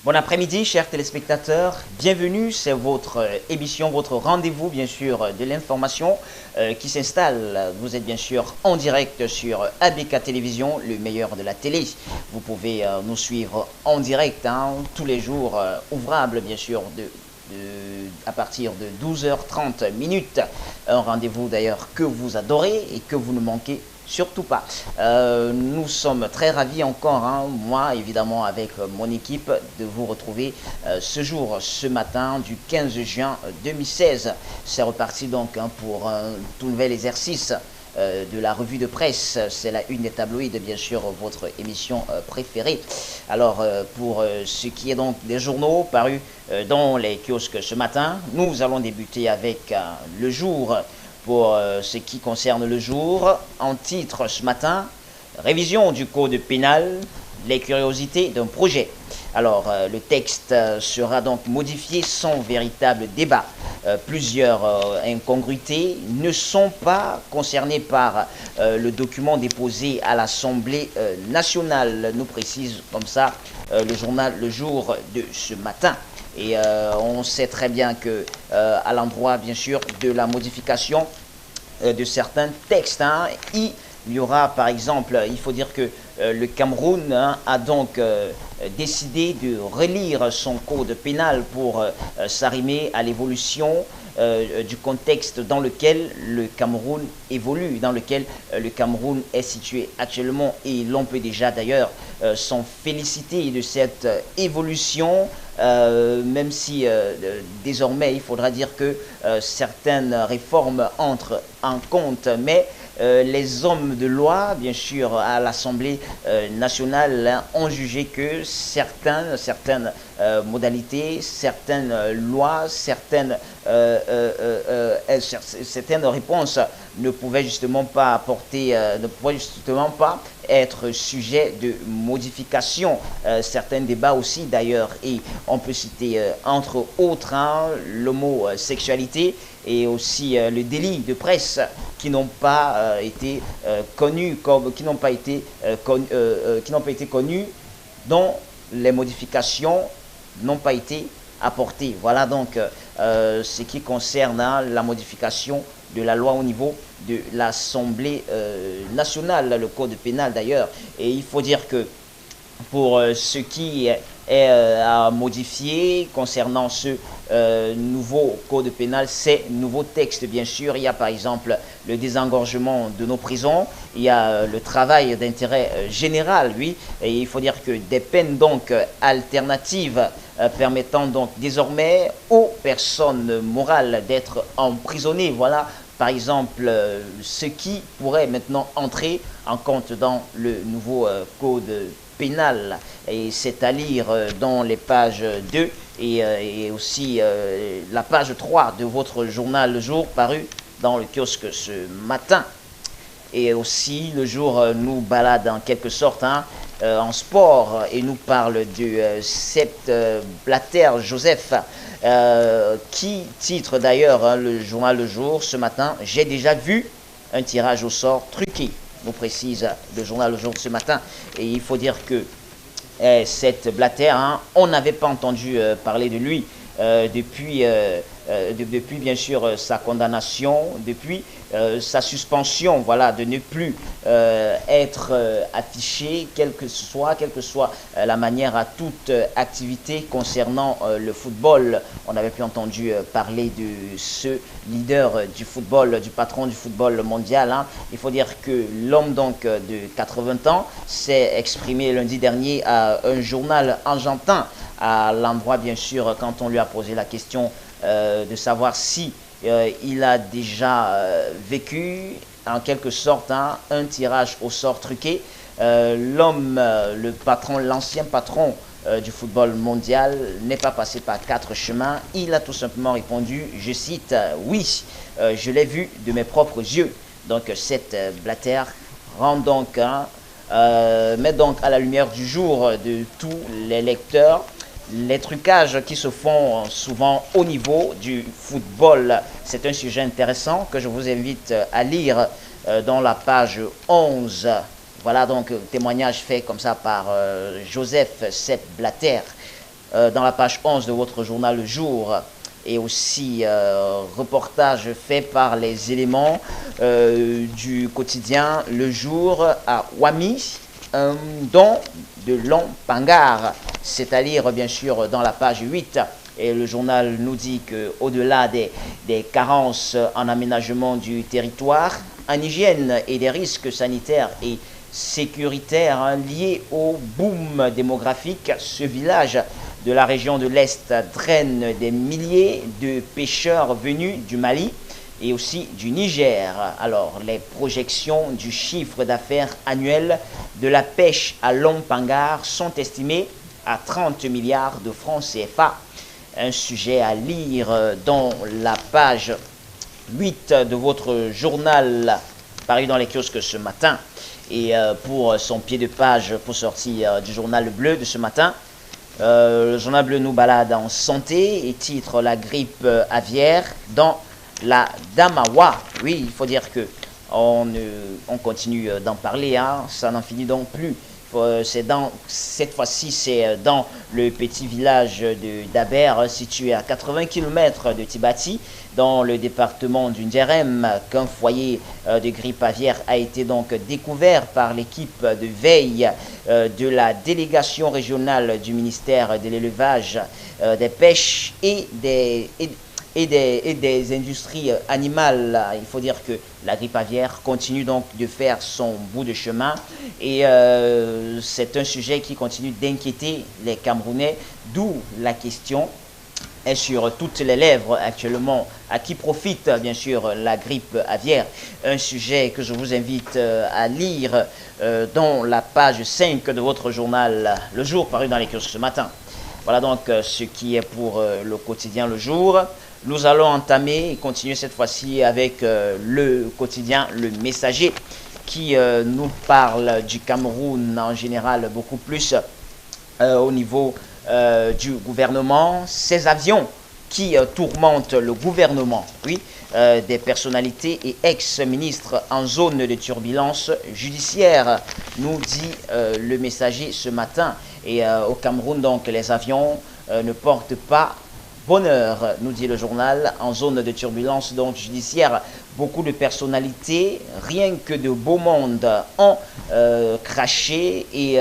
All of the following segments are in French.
Bon après-midi, chers téléspectateurs. Bienvenue, c'est votre émission, votre rendez-vous, bien sûr, de l'information qui s'installe. Vous êtes bien sûr en direct sur ABK Télévision, le meilleur de la télé. Vous pouvez nous suivre en direct tous les jours, ouvrables, bien sûr, à partir de 12h30 minutes. Un rendez-vous d'ailleurs que vous adorez et que vous ne manquez surtout pas. Nous sommes très ravis encore, moi évidemment avec mon équipe, de vous retrouver ce matin du 15 juin 2016. C'est reparti donc pour un tout nouvel exercice de la revue de presse. C'est la une des tabloïds, bien sûr, votre émission préférée. Alors, pour ce qui est donc des journaux parus dans les kiosques ce matin, nous allons débuter avec Le Jour. Pour ce qui concerne Le Jour, en titre ce matin, révision du code pénal, les curiosités d'un projet. Alors, le texte sera donc modifié sans véritable débat. Plusieurs incongruités ne sont pas concernées par le document déposé à l'Assemblée nationale, nous précise comme ça le journal Le Jour de ce matin. Et on sait très bien que à l'endroit, bien sûr, de la modification de certains textes, il y aura, par exemple, il faut dire que le Cameroun a donc décidé de relire son code pénal pour s'arrimer à l'évolution du contexte dans lequel le Cameroun évolue, dans lequel le Cameroun est situé actuellement. Et l'on peut déjà d'ailleurs s'en féliciter de cette évolution, même si désormais il faudra dire que certaines réformes entrent en compte, mais les hommes de loi, bien sûr, à l'Assemblée nationale, ont jugé que certaines modalités, certaines lois, certaines réponses ne pouvaient justement pas apporter, ne pouvaient justement pas être sujet de modification. Certains débats aussi d'ailleurs, et on peut citer entre autres l'homosexualité et aussi le délit de presse, qui n'ont pas été connus comme qui n'ont pas été connus, dont les modifications n'ont pas été apportées. Voilà donc ce qui concerne la modification de la loi au niveau de l'Assemblée nationale, le code pénal d'ailleurs. Et il faut dire que pour ce qui est à modifier concernant ce nouveau code pénal, ces nouveaux textes, bien sûr, il y a par exemple le désengorgement de nos prisons, il y a le travail d'intérêt général, oui, et il faut dire que des peines donc alternatives permettant donc désormais aux personnes morales d'être emprisonnées. Voilà par exemple ce qui pourrait maintenant entrer en compte dans le nouveau code pénal. Et c'est à lire dans les pages 2 et aussi la page 3 de votre journal Le Jour, paru dans le kiosque ce matin. Et aussi Le Jour nous balade en quelque sorte en sport et nous parle de Sepp Blatter Joseph, qui titre d'ailleurs le journal Le Jour ce matin: j'ai déjà vu un tirage au sort truqué, nous précise le journal Le Jour ce matin. Et il faut dire que Sepp Blatter, on n'avait pas entendu parler de lui depuis bien sûr sa condamnation, depuis sa suspension, voilà, de ne plus être affiché, quelle que soit la manière, à toute activité concernant le football. On n'avait plus entendu parler de ce leader du football, du patron du football mondial. Il faut dire que l'homme donc de 80 ans s'est exprimé lundi dernier à un journal argentin, à l'endroit bien sûr quand on lui a posé la question de savoir si il a déjà vécu en quelque sorte un tirage au sort truqué. L'homme, le patron, l'ancien patron du football mondial n'est pas passé par quatre chemins. Il a tout simplement répondu, je cite, oui, je l'ai vu de mes propres yeux. Donc cette Blatter rend donc met donc à la lumière du jour de tous les lecteurs les trucages qui se font souvent au niveau du football. C'est un sujet intéressant que je vous invite à lire dans la page 11. Voilà donc témoignage fait comme ça par Joseph Sepp Blatter. dans la page 11 de votre journal Le Jour, et aussi reportage fait par les éléments du quotidien Le Jour à Wami, un don de Lompangare. C'est à lire bien sûr dans la page 8. Et le journal nous dit qu'au-delà des carences en aménagement du territoire, en hygiène et des risques sanitaires et sécuritaires liés au boom démographique, ce village de la région de l'Est draine des milliers de pêcheurs venus du Mali et aussi du Niger. Alors, les projections du chiffre d'affaires annuel de la pêche à Lompangare sont estimées à 30 milliards de francs CFA. Un sujet à lire dans la page 8 de votre journal paru dans les kiosques ce matin. Et pour son pied de page pour sortir du journal bleu de ce matin, le journal bleu nous balade en santé et titre la grippe aviaire dans la Damawa. Oui, il faut dire que on continue d'en parler, hein, ça n'en finit donc plus. Cette fois-ci, c'est dans le petit village d'Aber, situé à 80 km de Tibati, dans le département du Ndjerem, qu'un foyer de grippe aviaire a été donc découvert par l'équipe de veille de la délégation régionale du ministère de l'élevage, des pêches et des industries animales. Il faut dire que la grippe aviaire continue donc de faire son bout de chemin et c'est un sujet qui continue d'inquiéter les Camerounais, d'où la question est sur toutes les lèvres actuellement à qui profite bien sûr la grippe aviaire. Un sujet que je vous invite à lire dans la page 5 de votre journal Le Jour paru dans les kiosques ce matin. Voilà donc ce qui est pour le quotidien Le Jour. Nous allons entamer et continuer cette fois-ci avec le quotidien Le Messager qui nous parle du Cameroun en général beaucoup plus au niveau du gouvernement. Ces avions qui tourmentent le gouvernement, oui, des personnalités et ex-ministres en zone de turbulence judiciaire, nous dit Le Messager ce matin. Et au Cameroun, donc, les avions ne portent pas bonheur, nous dit le journal, en zone de turbulence donc judiciaire. Beaucoup de personnalités, rien que de beau monde, ont craché et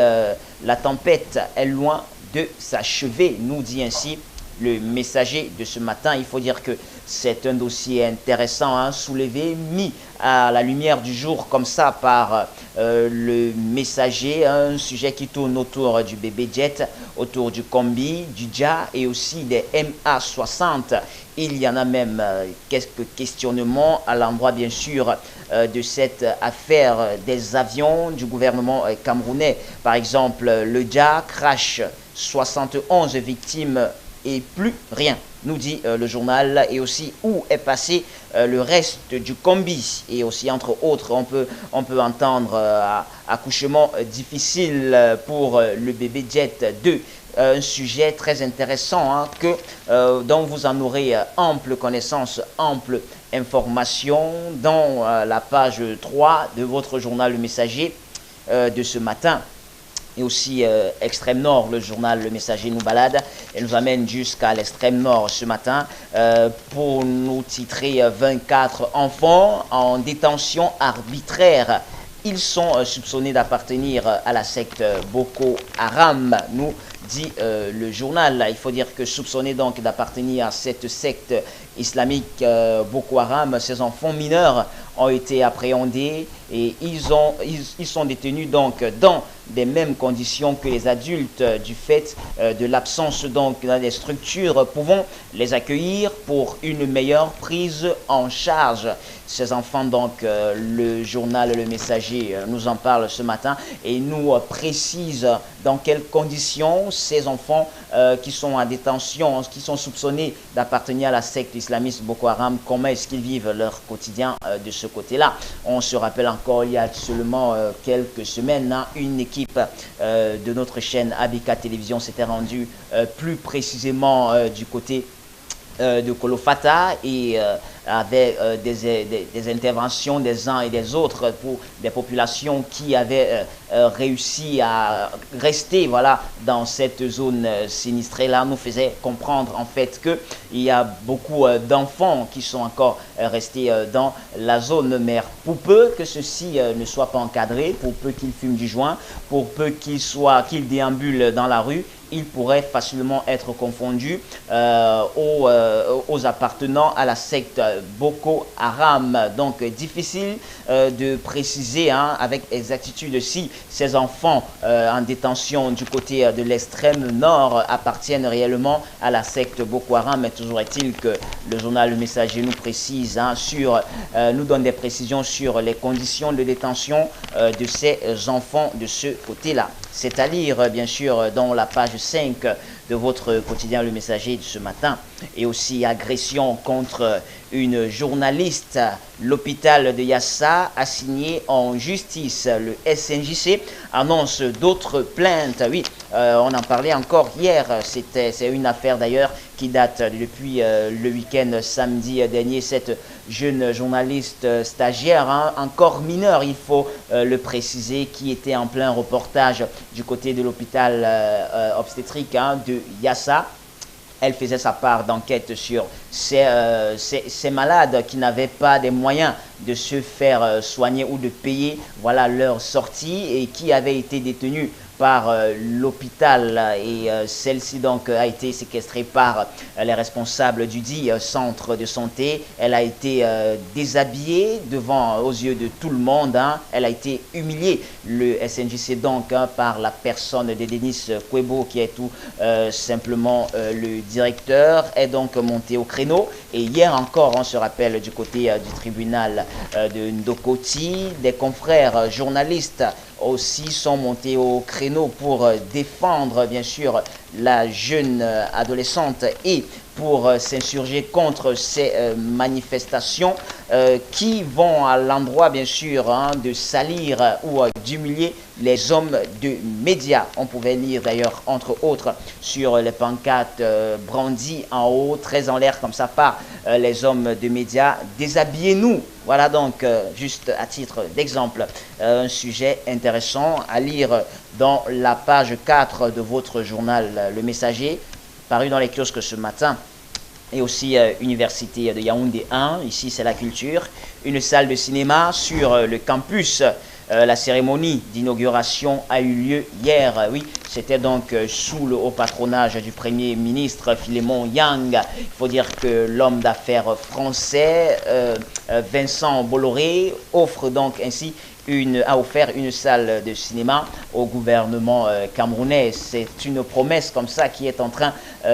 la tempête est loin de s'achever, nous dit ainsi Le Messager de ce matin. Il faut dire que c'est un dossier intéressant, hein, soulevé, mis à la lumière du jour comme ça par Le Messager, un sujet qui tourne autour du bébé jet, autour du combi, du JA et aussi des MA60. Il y en a même quelques questionnements à l'endroit bien sûr de cette affaire des avions du gouvernement camerounais. Par exemple, le JA crash, 71 victimes et plus rien, nous dit le journal. Et aussi où est passé le reste du combi. Et aussi entre autres, on peut entendre accouchement difficile pour le bébé jet 2. Un sujet très intéressant, hein, dont vous en aurez ample connaissance, ample information dans la page 3 de votre journal Le Messager de ce matin. Et aussi extrême nord, le journal Le Messager nous balade et nous amène jusqu'à l'extrême nord ce matin pour nous titrer 24 enfants en détention arbitraire. Ils sont soupçonnés d'appartenir à la secte Boko Haram, nous dit le journal. Il faut dire que soupçonnés donc d'appartenir à cette secte islamique Boko Haram, ces enfants mineurs ont été appréhendés et ils sont détenus donc dans des mêmes conditions que les adultes du fait de l'absence donc dans des structures pouvant les accueillir pour une meilleure prise en charge. Ces enfants donc le journal Le Messager nous en parle ce matin et nous précise dans quelles conditions ces enfants qui sont en détention, qui sont soupçonnés d'appartenir à la secte islamiste Boko Haram, comment est-ce qu'ils vivent leur quotidien de ce côté-là. On se rappelle encore il y a seulement quelques semaines, hein, une équipe de notre chaîne Abika Télévision s'était rendue plus précisément du côté de Kolofata et avec des interventions des uns et des autres pour des populations qui avaient réussi à rester voilà, dans cette zone sinistrée-là, nous faisait comprendre en fait qu'il y a beaucoup d'enfants qui sont encore restés dans la zone mère. Pour peu que ceci ne soit pas encadré, pour peu qu'ils fument du joint, pour peu qu'ils déambulent dans la rue, il pourrait facilement être confondu aux appartenant à la secte Boko Haram. Donc, difficile de préciser avec exactitude si ces enfants en détention du côté de l'extrême nord appartiennent réellement à la secte Boko Haram. Mais toujours est-il que le journal Le Messager nous précise, nous donne des précisions sur les conditions de détention de ces enfants de ce côté-là. C'est à lire, bien sûr, dans la page 5 de votre quotidien Le Messager de ce matin. Et aussi agression contre une journaliste. L'hôpital de Yassa a signé en justice. Le SNJC annonce d'autres plaintes. Oui, on en parlait encore hier. C'est une affaire d'ailleurs qui date depuis le week-end samedi dernier. Cette jeune journaliste stagiaire, encore mineure, il faut le préciser, qui était en plein reportage du côté de l'hôpital obstétrique de Yassa. Elle faisait sa part d'enquête sur ces malades qui n'avaient pas des moyens de se faire soigner ou de payer voilà, leur sortie et qui avaient été détenus par l'hôpital et celle-ci donc a été séquestrée par les responsables du dit centre de santé. Elle a été déshabillée aux yeux de tout le monde. Elle a été humiliée. Le SNJC donc par la personne de Denis Kwebo qui est tout simplement le directeur est donc monté au créneau. Et hier encore, on se rappelle du côté du tribunal de Ndokoti, des confrères journalistes aussi sont montés au créneau pour défendre bien sûr la jeune adolescente et pour s'insurger contre ces manifestations qui vont à l'endroit bien sûr de salir ou d'humilier les hommes de médias. On pouvait lire d'ailleurs entre autres sur les pancartes brandies en haut, très en l'air comme ça par les hommes de médias, déshabillez-nous. Voilà donc juste à titre d'exemple un sujet intéressant à lire dans la page 4 de votre journal Le Messager, paru dans les kiosques ce matin. Et aussi Université de Yaoundé 1, ici c'est la culture, une salle de cinéma sur le campus. La cérémonie d'inauguration a eu lieu hier, oui, c'était donc sous le haut patronage du Premier ministre Philémon Yang. Il faut dire que l'homme d'affaires français, Vincent Bolloré, offre donc ainsi a offert une salle de cinéma au gouvernement camerounais. C'est une promesse comme ça qui est en train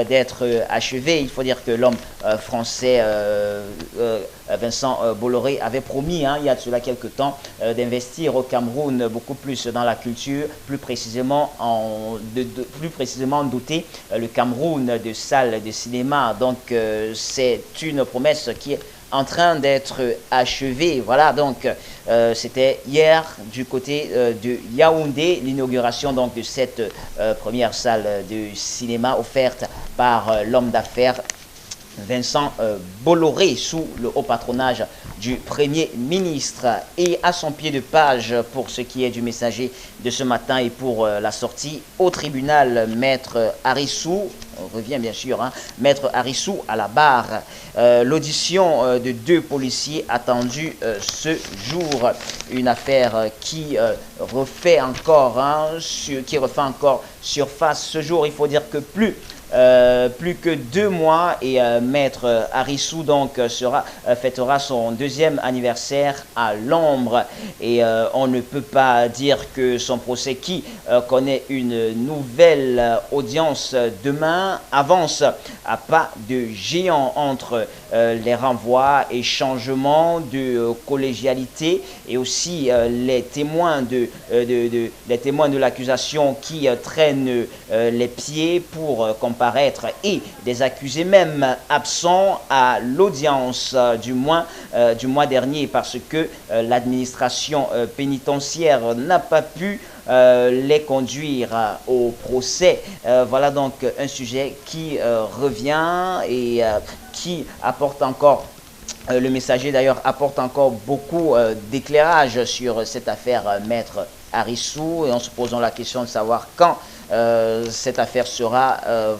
d'être achevée. Il faut dire que l'homme français Vincent Bolloré avait promis il y a de cela quelques temps d'investir au Cameroun beaucoup plus dans la culture, plus précisément doter le Cameroun de salles de cinéma. Donc c'est une promesse qui est en train d'être achevé. Voilà, donc c'était hier du côté de Yaoundé, l'inauguration donc de cette première salle de cinéma offerte par l'homme d'affaires Vincent Bolloré sous le haut patronage du Premier ministre. Et à son pied de page pour ce qui est du Messager de ce matin et pour la sortie au tribunal, Maître Arissou, on revient bien sûr, Maître Arissou à la barre. L'audition de 2 policiers attendue ce jour, une affaire qui refait encore surface ce jour. Il faut dire que plus que 2 mois et Maître Arissou donc fêtera son 2e anniversaire à l'ombre et on ne peut pas dire que son procès qui connaît une nouvelle audience demain avance à pas de géant entre les renvois et changements de collégialité et aussi les témoins de l'accusation qui traînent les pieds pour comparaître et des accusés même absents à l'audience du mois dernier parce que l'administration pénitentiaire n'a pas pu les conduire au procès. Voilà donc un sujet qui revient et qui apporte encore Le Messager d'ailleurs apporte encore beaucoup d'éclairage sur cette affaire Maître Arissou, et en se posant la question de savoir quand cette affaire sera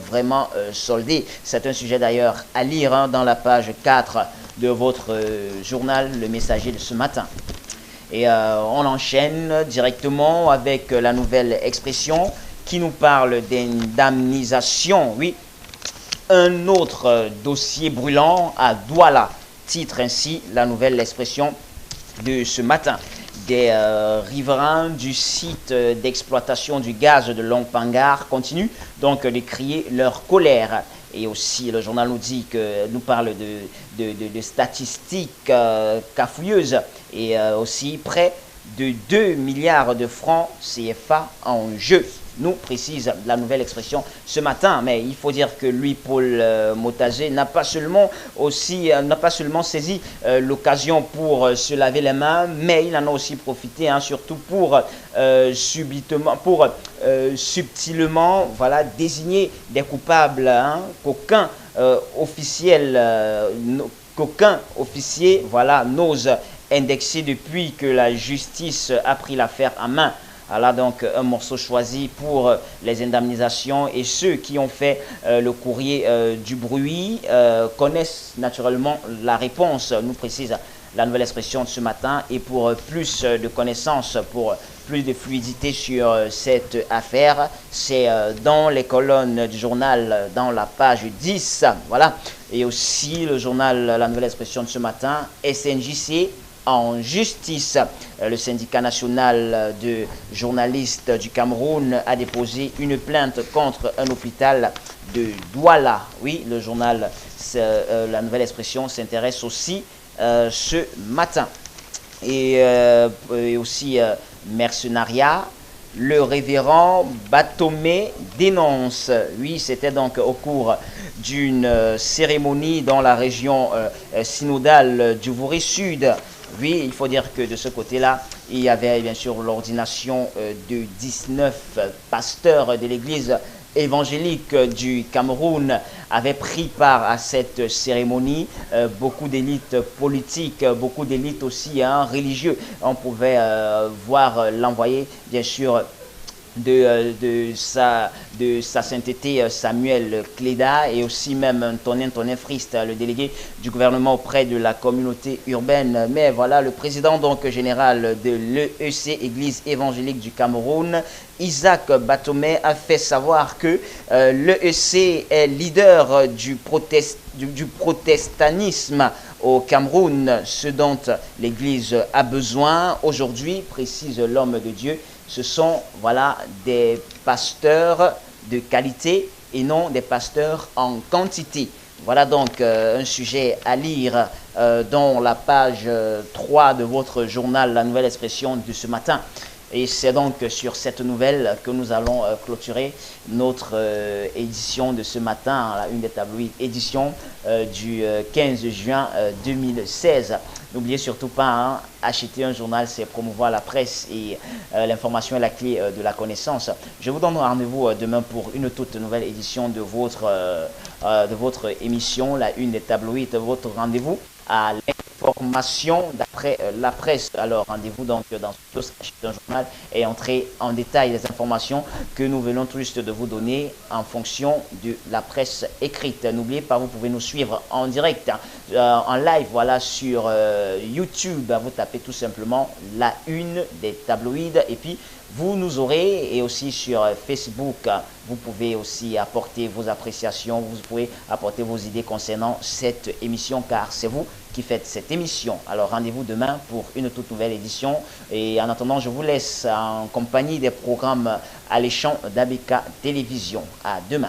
vraiment soldée. C'est un sujet d'ailleurs à lire hein, dans la page 4 de votre journal Le Messager de ce matin. Et on enchaîne directement avec la nouvelle expression qui nous parle d'indemnisation. Oui, un autre dossier brûlant à Douala. Titre ainsi la nouvelle expression de ce matin. Des riverains du site d'exploitation du gaz de Longpangar continuent donc de crier leur colère. Et aussi, le journal nous parle de statistiques cafouilleuses et aussi près de 2 milliards de francs CFA en jeu, nous précise la nouvelle expression ce matin. Mais il faut dire que lui, Paul Motazé, n'a pas seulement saisi l'occasion pour se laver les mains, mais il en a aussi profité, hein, surtout pour subtilement, voilà, désigner des coupables hein, qu'aucun officier, voilà, n'ose indexé depuis que la justice a pris l'affaire en main. Voilà donc un morceau choisi pour les indemnisations, et ceux qui ont fait le courrier du bruit connaissent naturellement la réponse, nous précise la nouvelle expression de ce matin. Et pour plus de connaissances, pour plus de fluidité sur cette affaire, c'est dans les colonnes du journal, dans la page 10, voilà. Et aussi le journal La Nouvelle Expression de ce matin, SNJC en justice. Le syndicat national de journalistes du Cameroun a déposé une plainte contre un hôpital de Douala. Oui, le journal La Nouvelle Expression s'intéresse aussi ce matin. Et aussi mercenariat. Le révérend Batomé dénonce. Oui, c'était donc au cours d'une cérémonie dans la région synodale du Vouré Sud. Oui, il faut dire que de ce côté-là, il y avait bien sûr l'ordination de 19 pasteurs de l'église évangélique du Cameroun avaient pris part à cette cérémonie. Beaucoup d'élites politiques, beaucoup d'élites aussi hein, religieux. On pouvait voir l'envoyé, bien sûr, de sa sainteté Samuel Cléda, et aussi même Tonin Frist, le délégué du gouvernement auprès de la communauté urbaine. Mais voilà, le président donc général de l'EEC, Église évangélique du Cameroun, Isaac Batomé, a fait savoir que l'EEC est leader du protestanisme au Cameroun, ce dont l'Église a besoin aujourd'hui, précise l'homme de Dieu. Ce sont voilà, des pasteurs de qualité et non des pasteurs en quantité. Voilà donc un sujet à lire dans la page 3 de votre journal La Nouvelle Expression de ce matin. Et c'est donc sur cette nouvelle que nous allons clôturer notre édition de ce matin, la une des tabloïds, édition du 15 juin 2016. N'oubliez surtout pas, hein, acheter un journal, c'est promouvoir la presse, et l'information est la clé de la connaissance. Je vous donne rendez-vous demain pour une toute nouvelle édition de votre émission, la une des tabloïds, votre rendez-vous à l'information d'après la presse. Alors rendez-vous donc dans ce acheter un journal et entrer en détail les informations que nous venons tout juste de vous donner en fonction de la presse écrite. N'oubliez pas, vous pouvez nous suivre en direct, hein, en live, voilà, sur YouTube. Vous tapez tout simplement la une des tabloïds et puis vous nous aurez. Et aussi sur Facebook, vous pouvez aussi apporter vos appréciations, vous pouvez apporter vos idées concernant cette émission, car c'est vous qui faites cette émission. Alors rendez-vous demain pour une toute nouvelle édition. Et en attendant, je vous laisse en compagnie des programmes alléchants d'ABK Télévision. À demain.